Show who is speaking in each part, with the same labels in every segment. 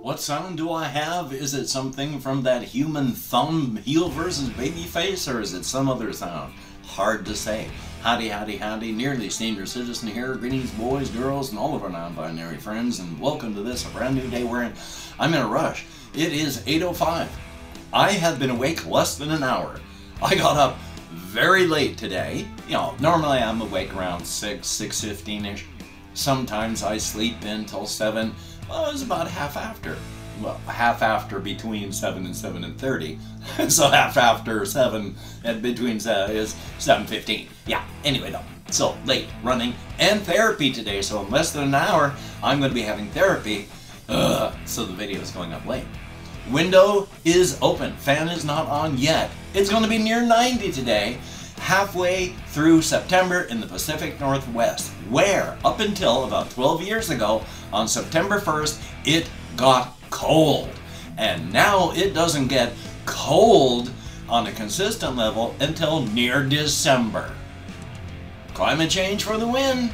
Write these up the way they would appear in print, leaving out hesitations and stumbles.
Speaker 1: What sound do I have? Is it something from that human thumb, heel versus baby face, or is it some other sound? Hard to say. Howdy, howdy, howdy, nearly senior citizen here. Greetings, boys, girls, and all of our non-binary friends, and welcome to this, a brand new day wherein I'm in a rush. It is 8:05. I have been awake less than an hour. I got up very late today. You know, normally I'm awake around 6:15-ish. Sometimes I sleep until 7. Well, it was about half after. Well, half after between 7 and 7:30. So half after 7 and between is 7:15. Yeah, anyway though. So late running and therapy today. So in less than an hour, I'm going to be having therapy. So the video is going up late. Window is open. Fan is not on yet. It's going to be near 90 today. Halfway through September in the Pacific Northwest, where up until about 12 years ago, on September 1st, it got cold. And now it doesn't get cold on a consistent level until near December. Climate change for the win.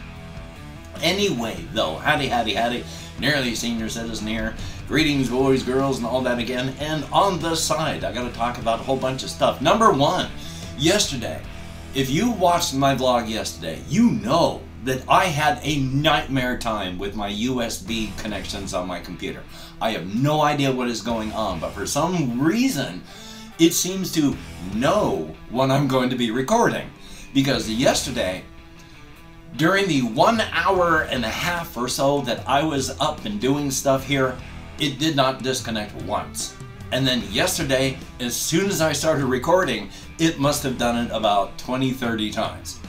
Speaker 1: Anyway, though, howdy, howdy, howdy, nearly senior citizen here. Greetings, boys, girls, and all that again. And on the side, I got to talk about a whole bunch of stuff. Number one, yesterday, if you watched my vlog yesterday, you know that I had a nightmare time with my USB connections on my computer. I have no idea what is going on, but for some reason, it seems to know when I'm going to be recording. Because yesterday, during the 1 hour and a half or so that I was up and doing stuff here, it did not disconnect once. And then yesterday, as soon as I started recording, it must have done it about 20-30 times.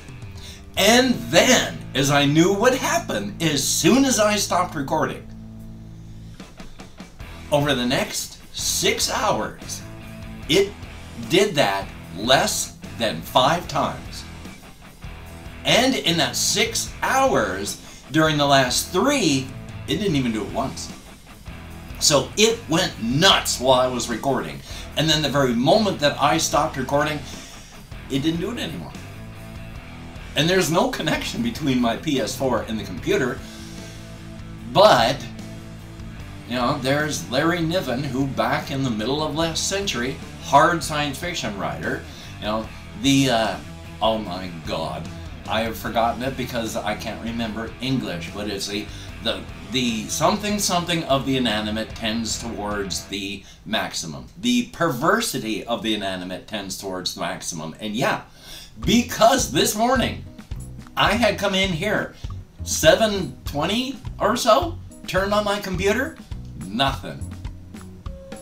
Speaker 1: And then, as I knew what happened, as soon as I stopped recording, over the next 6 hours, it did that less than 5 times. And in that 6 hours, during the last 3, it didn't even do it once. So it went nuts while I was recording. And then the very moment that I stopped recording, it didn't do it anymore. And there's no connection between my PS4 and the computer. But, you know, there's Larry Niven, who back in the middle of last century, hard science fiction writer, you know, oh my God, I have forgotten it because I can't remember English, but it's the something of the inanimate tends towards the maximum. The perversity of the inanimate tends towards the maximum. And yeah, because this morning I had come in here 7:20 or so, turned on my computer, nothing.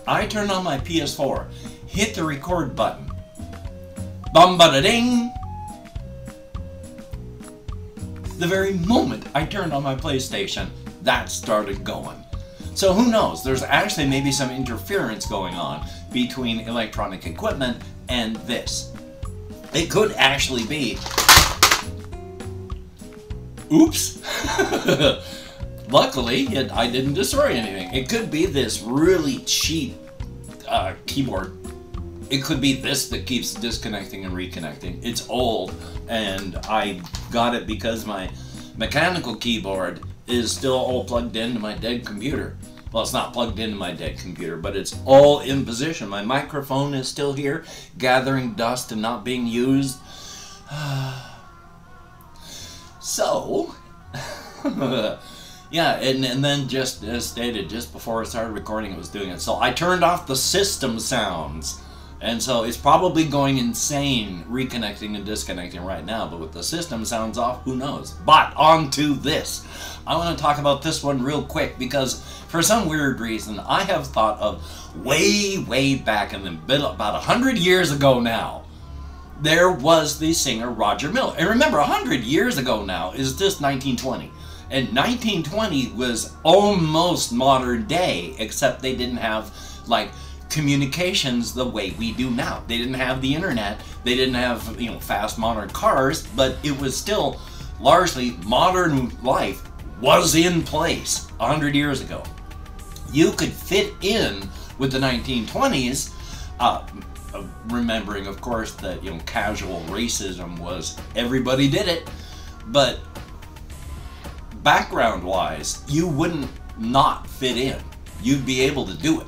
Speaker 1: I turned on my PS4, hit the record button, bum-ba-da-ding. The very moment I turned on my PlayStation, that started going. So who knows, there's actually maybe some interference going on between electronic equipment and this. It could actually be, oops, luckily I didn't destroy anything. It could be this really cheap keyboard. It could be this that keeps disconnecting and reconnecting. It's old, and I got it because my mechanical keyboard is still all plugged into my dead computer. Well, it's not plugged into my dead computer, but it's all in position. My microphone is still here, gathering dust and not being used. So, yeah, and then just as stated, just before I started recording, it was doing it. So I turned off the system sounds. And so it's probably going insane reconnecting and disconnecting right now, but with the system sounds off, who knows? But on to this. I want to talk about this one real quick because for some weird reason, I have thought of way back in the middle, about 100 years ago now, there was the singer Roger Miller. And remember, 100 years ago now is just 1920. And 1920 was almost modern day, except they didn't have, like, communications the way we do now. They didn't have the internet, they didn't have, you know, fast modern cars, but it was still largely modern life was in place 100 years ago. You could fit in with the 1920s, remembering of course that, you know, casual racism was everybody did it, but background wise you wouldn't not fit in. you'd be able to do it.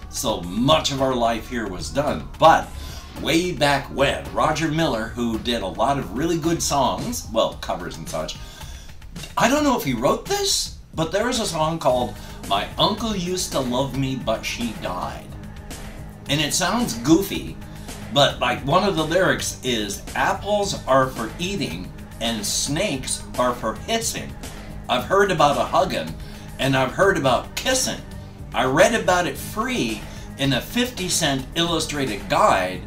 Speaker 1: So much of our life here was done. But way back when, Roger Miller, who did a lot of really good songs, well, covers and such, I don't know if he wrote this, but there is a song called My Uncle Used to Love Me, But She Died. And it sounds goofy, but like one of the lyrics is, apples are for eating and snakes are for hissing. I've heard about a huggin' and I've heard about kissing. I read about it free in a 50-cent illustrated guide.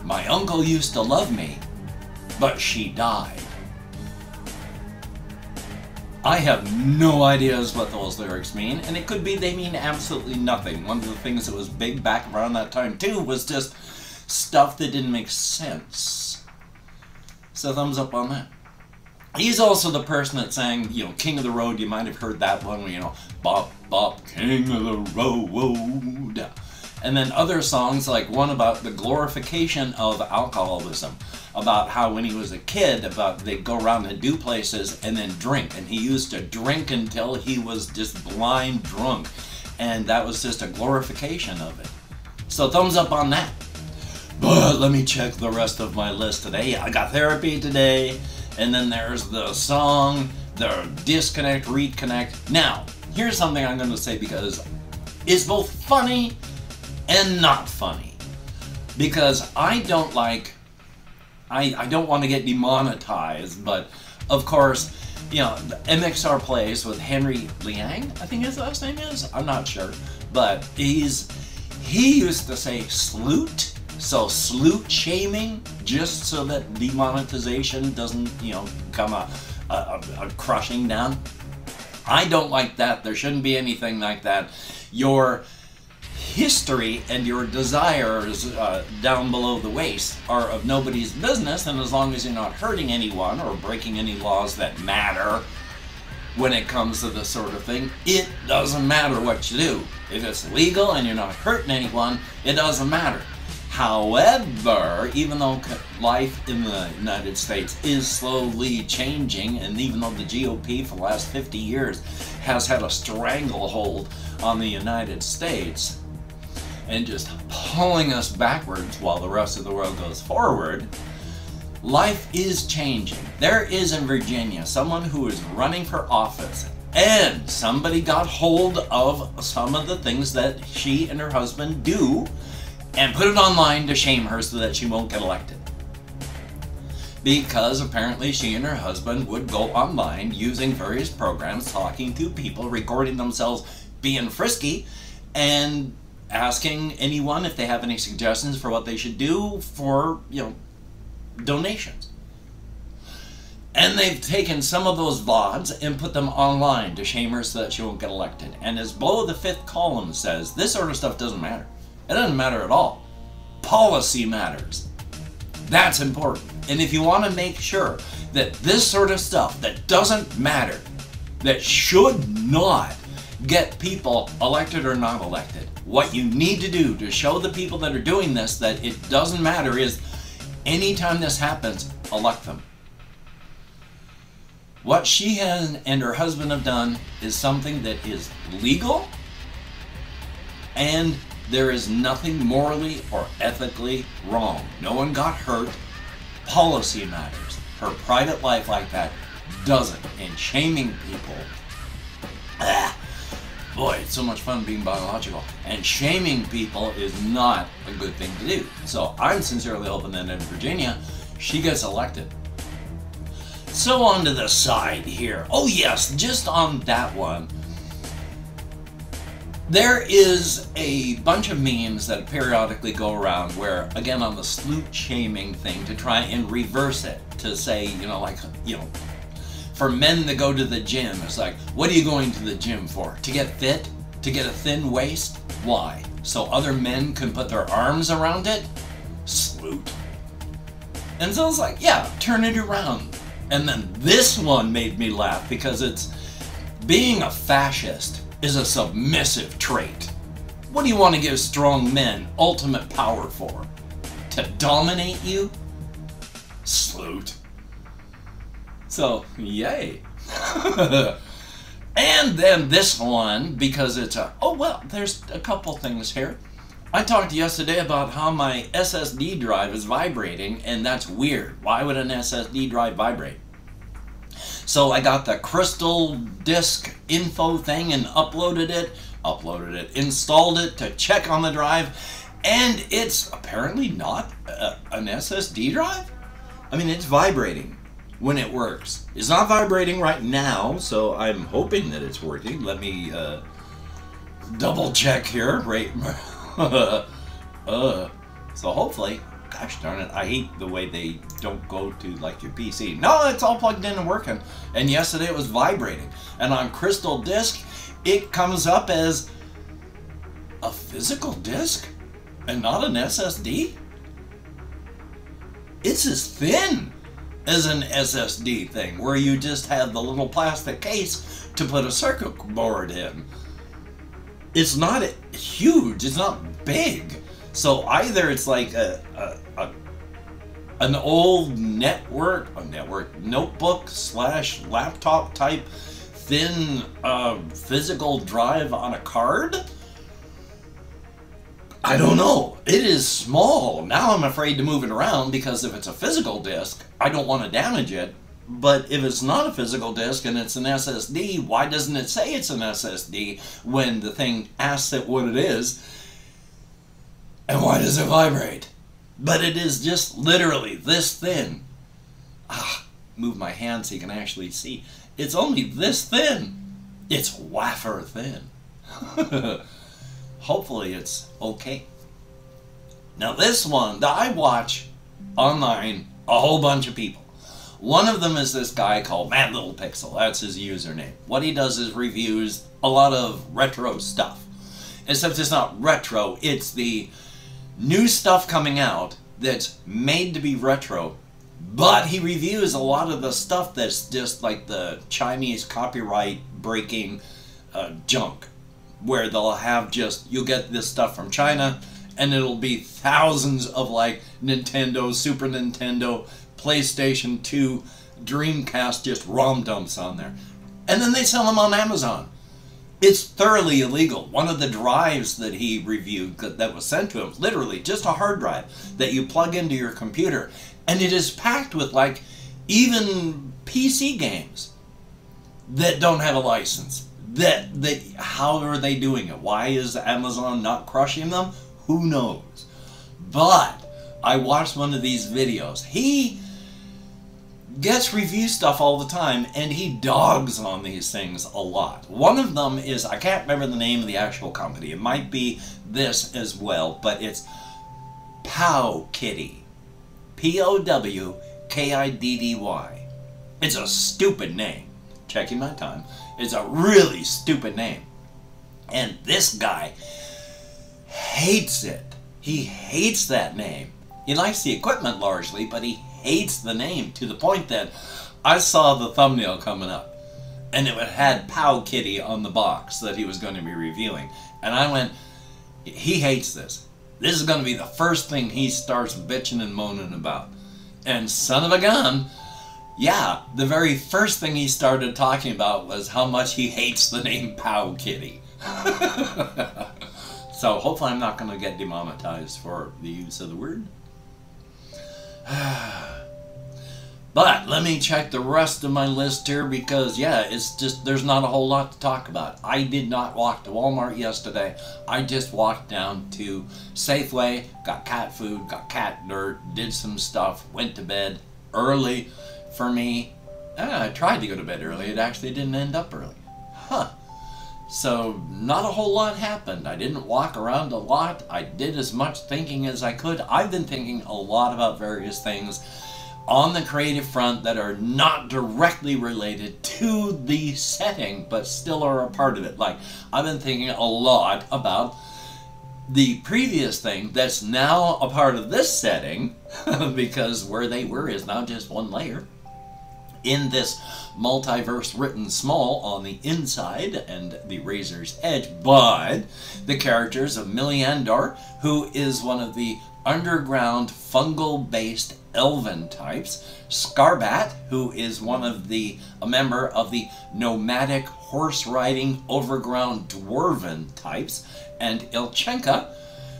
Speaker 1: My uncle used to love me, but she died. I have no idea what those lyrics mean, and it could be they mean absolutely nothing. One of the things that was big back around that time too was just stuff that didn't make sense. So thumbs up on that. He's also the person that sang, you know, King of the Road. You might have heard that one, you know, Bop, Bop, King of the Road. And then other songs, like one about the glorification of alcoholism, about how when he was a kid, about they'd go around and do places and then drink. And he used to drink until he was just blind drunk. And that was just a glorification of it. So thumbs up on that. But let me check the rest of my list today. I got therapy today. And then there's the song, the disconnect, reconnect. Now, here's something I'm going to say because it's both funny and not funny. Because I don't like, I don't want to get demonetized, but of course, you know, MXR plays with Henry Liang, I think his last name is, I'm not sure. But he used to say sloot. So sloot shaming, just so that demonetization doesn't, you know, come a crushing down. I don't like that. There shouldn't be anything like that. Your history and your desires down below the waist are of nobody's business, and as long as you're not hurting anyone or breaking any laws that matter when it comes to this sort of thing, it doesn't matter what you do. If it's legal and you're not hurting anyone, it doesn't matter. However, even though life in the United States is slowly changing, and even though the GOP for the last 50 years has had a stranglehold on the United States and just pulling us backwards while the rest of the world goes forward, life is changing. There is in Virginia someone who is running for office, and somebody got hold of some of the things that she and her husband do and put it online to shame her so that she won't get elected. Because apparently she and her husband would go online using various programs, talking to people, recording themselves being frisky, and asking anyone if they have any suggestions for what they should do for, you know, donations. And they've taken some of those VODs and put them online to shame her so that she won't get elected. And as below the fifth column says, this sort of stuff doesn't matter. It doesn't matter at all. Policy matters. That's important. And if you want to make sure that this sort of stuff that doesn't matter, that should not get people elected or not elected, what you need to do to show the people that are doing this that it doesn't matter is, anytime this happens, elect them. What she and her husband have done is something that is legal, and there is nothing morally or ethically wrong. No one got hurt. Policy matters. Her private life like that doesn't. And shaming people, boy, it's so much fun being biological. And shaming people is not a good thing to do. So I'm sincerely hoping that in Virginia, she gets elected. So on to the side here. Oh yes, just on that one. There is a bunch of memes that periodically go around where, again, on the sloot shaming thing, to try and reverse it, to say, you know, like, you know, for men that go to the gym, it's like, what are you going to the gym for? To get fit? To get a thin waist? Why? So other men can put their arms around it? Sloot. And so it's like, yeah, turn it around. And then this one made me laugh because it's, being a fascist is a submissive trait. What do you want to give strong men ultimate power for? To dominate you? Sloot. So, yay. And then this one, because it's a, oh well, there's a couple things here. I talked yesterday about how my SSD drive is vibrating, and that's weird. Why would an SSD drive vibrate? So I got the crystal disk info thing and uploaded it, installed it to check on the drive, and it's apparently not an SSD drive. I mean, it's vibrating when it works. It's not vibrating right now, so I'm hoping that it's working. Let me double check here. Right. So hopefully, gosh darn it, I hate the way they don't go to like your PC. No, it's all plugged in and working. And yesterday it was vibrating. And on Crystal Disk, it comes up as a physical disk and not an SSD. It's as thin as an SSD thing, where you just have the little plastic case to put a circuit board in. It's not huge, it's not big. So either it's like an old notebook slash laptop type thin physical drive on a card. I don't know. It is small. Now I'm afraid to move it around, because if it's a physical disk, I don't want to damage it. But if it's not a physical disk and it's an SSD, why doesn't it say it's an SSD when the thing asks it what it is? And why does it vibrate? But it is just literally this thin. Move my hand so you can actually see. It's only this thin. It's wafer thin. Hopefully it's okay. Now this one, I watch online a whole bunch of people. One of them is this guy called Mad Little Pixel. That's his username. What he does is reviews a lot of retro stuff. Except it's not retro, it's the new stuff coming out that's made to be retro. But he reviews a lot of the stuff that's just like the Chinese copyright breaking junk. Where they'll have just, you'll get this stuff from China, and it'll be thousands of like Nintendo, Super Nintendo, PlayStation 2, Dreamcast, just ROM dumps on there. And then they sell them on Amazon. It's thoroughly illegal. One of the drives that he reviewed that was sent to him, literally just a hard drive that you plug into your computer, and it is packed with like even PC games that don't have a license. How are they doing it? Why is Amazon not crushing them? Who knows? But I watched one of these videos. He gets review stuff all the time, and he dogs on these things a lot. One of them is, I can't remember the name of the actual company. It might be this as well, but it's Powkiddy. P-O-W-K-I-D-D-Y. It's a stupid name. Checking my time. It's a really stupid name. And this guy hates it. He hates that name. He likes the equipment largely, but he hates the name to the point that I saw the thumbnail coming up, and it had Powkiddy on the box that he was going to be reviewing. And I went, he hates this. This is going to be the first thing he starts bitching and moaning about. And son of a gun, yeah, the very first thing he started talking about was how much he hates the name Powkiddy. So hopefully I'm not going to get demonetized for the use of the word. But let me check the rest of my list here, because yeah, it's just, there's not a whole lot to talk about. I did not walk to Walmart yesterday. I just walked down to Safeway, got cat food, got cat dirt, did some stuff, went to bed early for me. I tried to go to bed early. It actually didn't end up early. So not a whole lot happened. I didn't walk around a lot. I did as much thinking as I could. I've been thinking a lot about various things on the creative front that are not directly related to the setting, but still are a part of it. Like, I've been thinking a lot about the previous thing that's now a part of this setting, because where they were is now just one layer in this multiverse written small on the inside and the razor's edge. But the characters of Millie Andor, who is one of the underground fungal-based elven types, Scarbat, who is a member of the nomadic horse-riding overground dwarven types, and Ilchenka,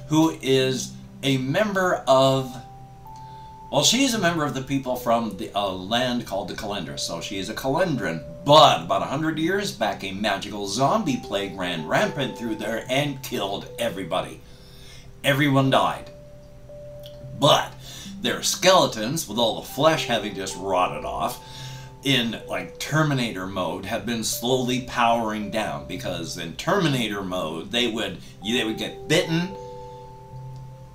Speaker 1: who is a member of, well, she's a member of the people from the land called the Kalendra, so she is a Kalendran. But about 100 years back, a magical zombie plague ran rampant through there and killed everybody. Everyone died. But their skeletons, with all the flesh having just rotted off, in like Terminator mode, have been slowly powering down, because in Terminator mode they would get bitten,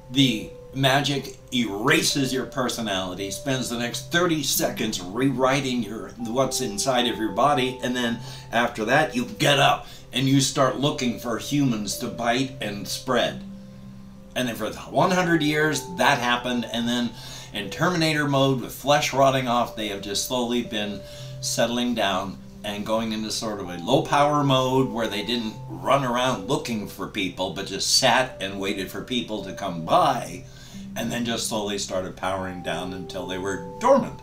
Speaker 1: the magic erases your personality, spends the next 30 seconds rewriting what's inside of your body, and then after that you get up and you start looking for humans to bite and spread. And then for 100 years that happened, and then in Terminator mode with flesh rotting off, they have just slowly been settling down and going into sort of a low power mode where they didn't run around looking for people, but just sat and waited for people to come by, and then just slowly started powering down until they were dormant.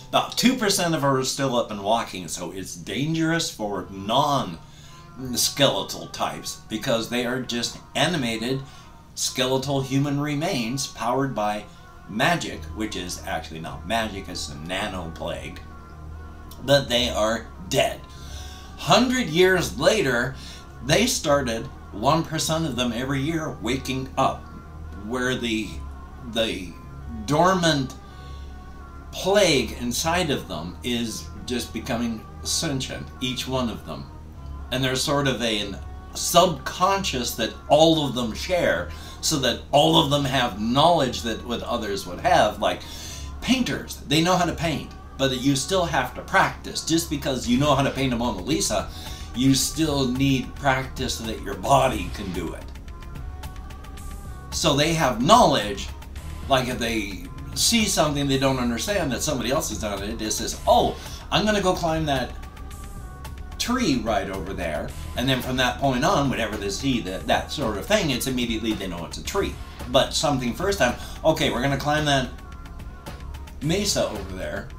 Speaker 1: About 2% of them are still up and walking, so it's dangerous for non-skeletal types, because they are just animated skeletal human remains powered by magic, which is actually not magic, it's a nano plague, but they are dead. 100 years later, they started 1% of them every year waking up, where the dormant plague inside of them is just becoming sentient, each one of them. And there's sort of a subconscious that all of them share, so that all of them have knowledge that what others would have. Like painters, they know how to paint, but you still have to practice. Just because you know how to paint a Mona Lisa, you still need practice so that your body can do it. So they have knowledge. Like if they see something they don't understand that somebody else has done, it says, oh, I'm gonna go climb that tree right over there, and then from that point on, whenever they see that sort of thing, it's immediately they know it's a tree. But something first time, okay, we're gonna climb that mesa over there,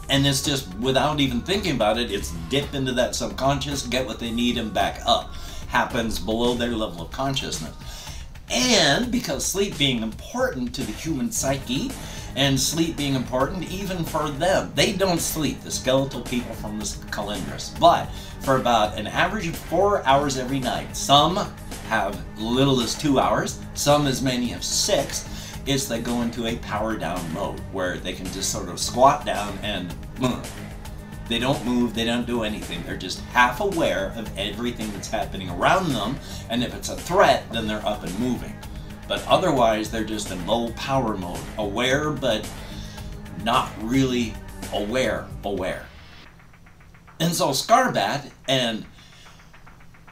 Speaker 1: and it's just without even thinking about it, it's dip into that subconscious, get what they need, and back up. Happens below their level of consciousness. And because sleep being important to the human psyche, and sleep being important even for them, they don't sleep, the skeletal people from the Calendris, but for about an average of 4 hours every night. Some have little as 2 hours, some as many as 6. It's they go into a power down mode where they can just sort of squat down and they don't move, they don't do anything. They're just half aware of everything that's happening around them, and if it's a threat, then they're up and moving. But otherwise, they're just in low power mode, aware but not really aware. And so Scarbat and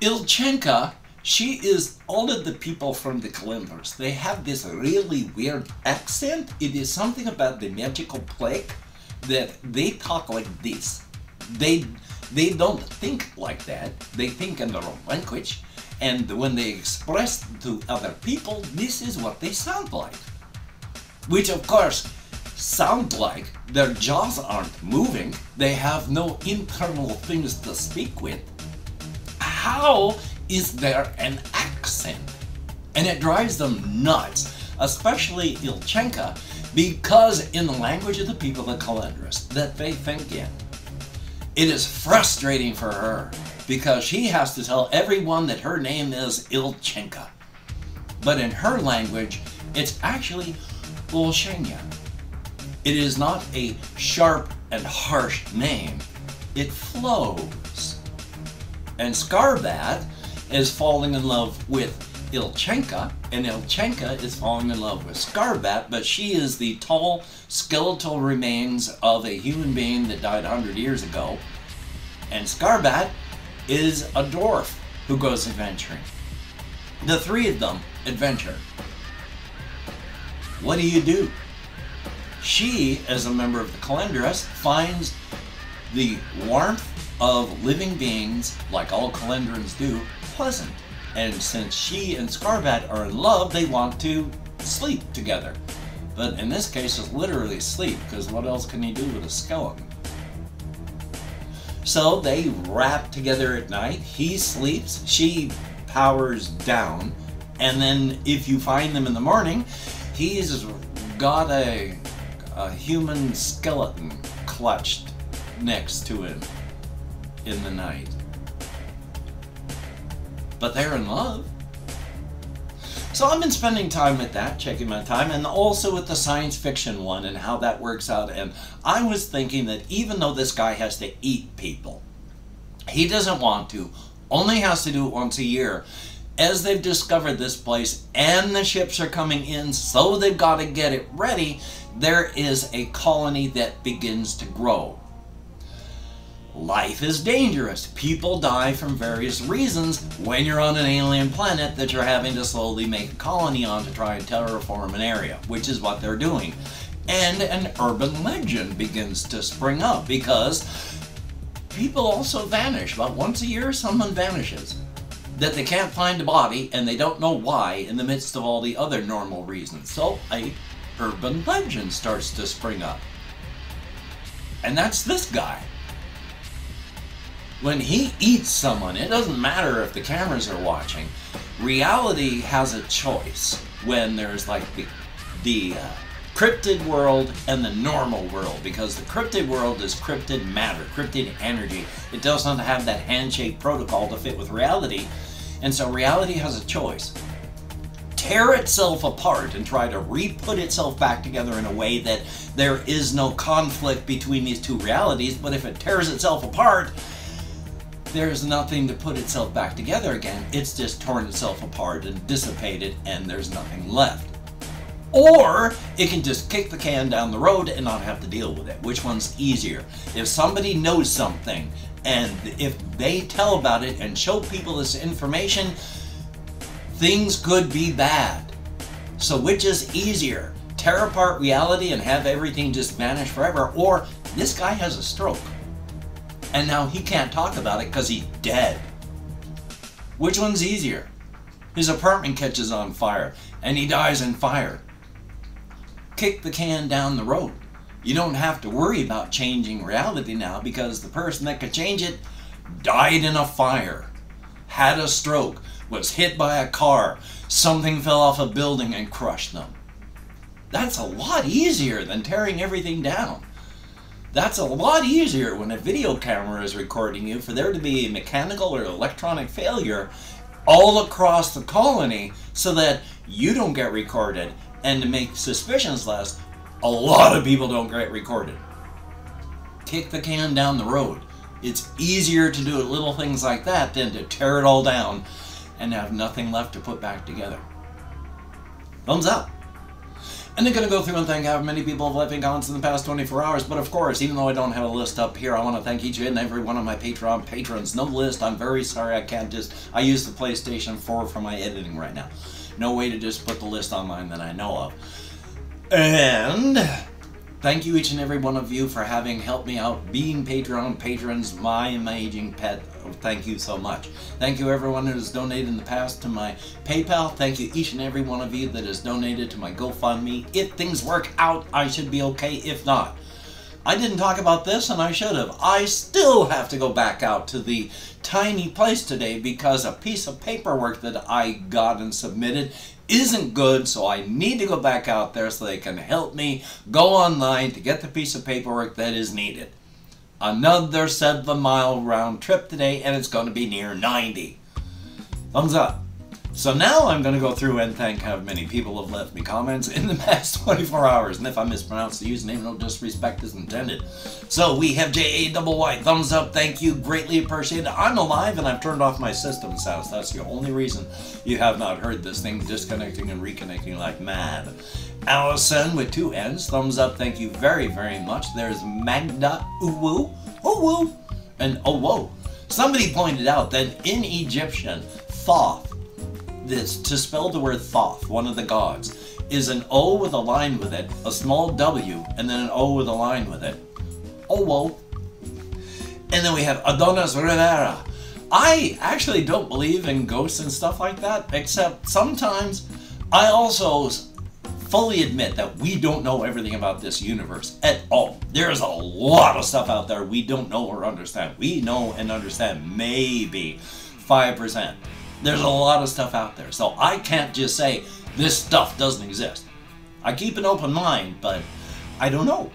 Speaker 1: Ilchenka, she is all of the people from the Kalendars. They have this really weird accent. It is something about the magical plague that they talk like this. They don't think like that. They think in their own language. And when they express to other people, this is what they sound like. Which of course sound like their jaws aren't moving. They have no internal things to speak with. How is there an accent? And it drives them nuts, especially Ilchenka, because in the language of the people, the Kalendris, that they think in, it is frustrating for her, because she has to tell everyone that her name is Ilchenka. But in her language, it's actually Ulshenya. It is not a sharp and harsh name. It flows. And Scarbat is falling in love with Ilchenka, and Ilchenka is falling in love with Scarbat, but she is the tall skeletal remains of a human being that died 100 years ago. And Scarbat is a dwarf who goes adventuring. The three of them adventure. What do? She, as a member of the Kalendris, finds the warmth of living beings, like all Kalendrans do, pleasant. And since she and Scarbat are in love, they want to sleep together. But in this case, it's literally sleep, because what else can you do with a skeleton? So they wrap together at night. He sleeps, she powers down, and then if you find them in the morning, he's got a human skeleton clutched next to him in the night. But they're in love. So I've been spending time with that, checking my time, and also with the science fiction one and how that works out. And I was thinking that even though this guy has to eat people, he doesn't want to, only has to do it once a year. As they've discovered this place and the ships are coming in, so they've got to get it ready, there is a colony that begins to grow. Life is dangerous. People die from various reasons when you're on an alien planet that you're having to slowly make a colony on to try and terraform an area, which is what they're doing. And an urban legend begins to spring up because people also vanish. About once a year, someone vanishes. That they can't find a body and they don't know why in the midst of all the other normal reasons. So a urban legend starts to spring up. And that's this guy. When he eats someone, it doesn't matter if the cameras are watching. Reality has a choice when there's like the cryptid world and the normal world, because the cryptid world is cryptid matter, cryptid energy. It doesn't have that handshake protocol to fit with reality, and so reality has a choice. Tear itself apart and try to re-put itself back together in a way that there is no conflict between these two realities, but if it tears itself apart, there's nothing to put itself back together again. It's just torn itself apart and dissipated, and there's nothing left. Or it can just kick the can down the road and not have to deal with it. Which one's easier? If somebody knows something and if they tell about it and show people this information, things could be bad. So which is easier? Tear apart reality and have everything just vanish forever, or this guy has a stroke and now he can't talk about it because he's dead. Which one's easier? His apartment catches on fire and he dies in fire. Kick the can down the road. You don't have to worry about changing reality now because the person that could change it died in a fire, had a stroke, was hit by a car, something fell off a building and crushed them. That's a lot easier than tearing everything down. That's a lot easier when a video camera is recording you for there to be a mechanical or electronic failure all across the colony so that you don't get recorded, and to make suspicions less, a lot of people don't get recorded. Kick the can down the road. It's easier to do little things like that than to tear it all down and have nothing left to put back together. Thumbs up. And I'm going to go through and thank how many people have left me comments in the past 24 hours. But of course, even though I don't have a list up here, I want to thank each and every one of my Patreon patrons. No list. I'm very sorry. I use the PlayStation 4 for my editing right now. No way to just put the list online that I know of. And thank you each and every one of you for having helped me out, being Patreon patrons, my amazing pet. Thank you so much. Thank you everyone who has donated in the past to my PayPal. Thank you each and every one of you that has donated to my GoFundMe. If things work out, I should be okay. If not, I didn't talk about this and I should have. I still have to go back out to the tiny place today because a piece of paperwork that I got and submitted isn't good, so I need to go back out there so they can help me go online to get the piece of paperwork that is needed. Another 7-mile round trip today, and it's going to be near 90. Thumbs up. So now I'm going to go through and thank how many people have left me comments in the past 24 hours. And if I mispronounce the username, no disrespect is intended. So we have JAYY. Thumbs up. Thank you. Greatly appreciated. I'm alive and I've turned off my system sounds. That's the only reason you have not heard this thing disconnecting and reconnecting like mad. Allison with 2 N's. Thumbs up. Thank you very, very much. There's Magda Uwu. Uwu. And oh, whoa. Somebody pointed out that in Egyptian, Thoth, this, to spell the word Thoth, one of the gods, is an O with a line with it, a small W, and then an O with a line with it. Oh, whoa. And then we have Adonis Rivera. I actually don't believe in ghosts and stuff like that, except sometimes I also fully admit that we don't know everything about this universe at all. There's a lot of stuff out there we don't know or understand. We know and understand maybe 5%. There's a lot of stuff out there. So I can't just say this stuff doesn't exist. I keep an open mind, but I don't know.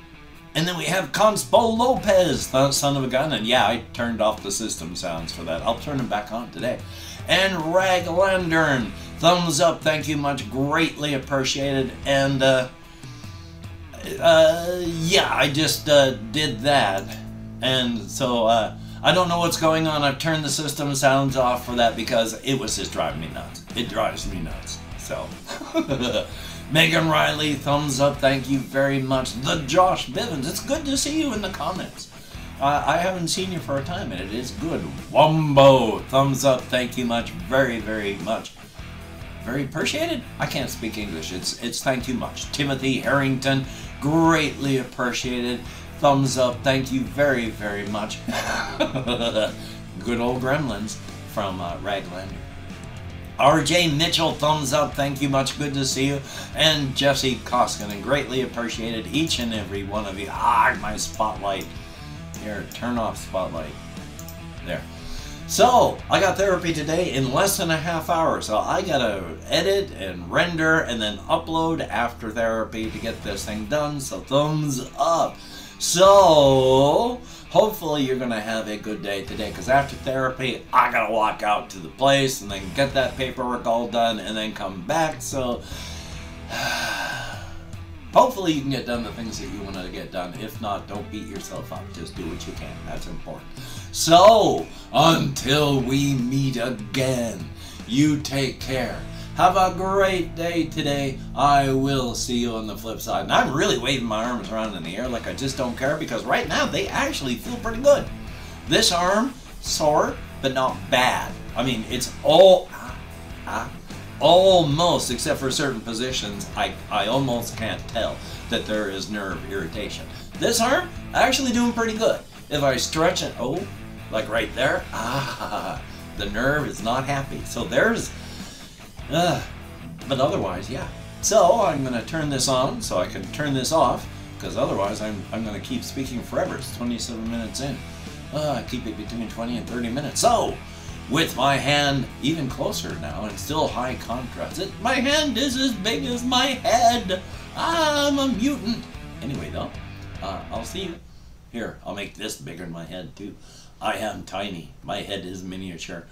Speaker 1: And then we have Conspo Lopez, son of a gun. And yeah, I turned off the system sounds for that. I'll turn them back on today. And Raglandern, thumbs up, thank you much, greatly appreciated. And yeah, I just did that. And so I don't know what's going on. I've turned the system sounds off for that because it was just driving me nuts. It drives me nuts. So Megan Riley, thumbs up, thank you very much. The Josh Bivens, it's good to see you in the comments. I haven't seen you for a time, and it is good. Wumbo, thumbs up, thank you much, very, very much. Very appreciated? I can't speak English, it's thank you much. Timothy Harrington, greatly appreciated. Thumbs up, thank you very, very much. Good old gremlins from Raglander. RJ Mitchell, thumbs up, thank you much, good to see you. And Jesse Koskinen, greatly appreciated each and every one of you. Ah, my spotlight. Here, turn off spotlight. There. So, I got therapy today in less than a half hour, so I gotta edit and render and then upload after therapy to get this thing done, so thumbs up. So, hopefully you're gonna have a good day today, because after therapy, I gotta walk out to the place and then get that paperwork all done and then come back, so hopefully you can get done the things that you want to get done. If not, don't beat yourself up. Just do what you can. That's important. So, until we meet again, you take care. Have a great day today. I will see you on the flip side. And I'm really waving my arms around in the air like I just don't care, because right now they actually feel pretty good. This arm, sore, but not bad. I mean, it's all... almost, except for certain positions, I almost can't tell that there is nerve irritation. This arm, actually doing pretty good. If I stretch it, oh, like right there, the nerve is not happy. So there's, but otherwise, yeah. So I'm going to turn this on so I can turn this off, because otherwise I'm going to keep speaking forever. It's 27 minutes in. I keep it between 20 and 30 minutes. So, with my hand even closer now and still high contrast. My hand is as big as my head. I'm a mutant. Anyway, though, I'll see you. Here, I'll make this bigger than my head, too. I am tiny. My head is miniature.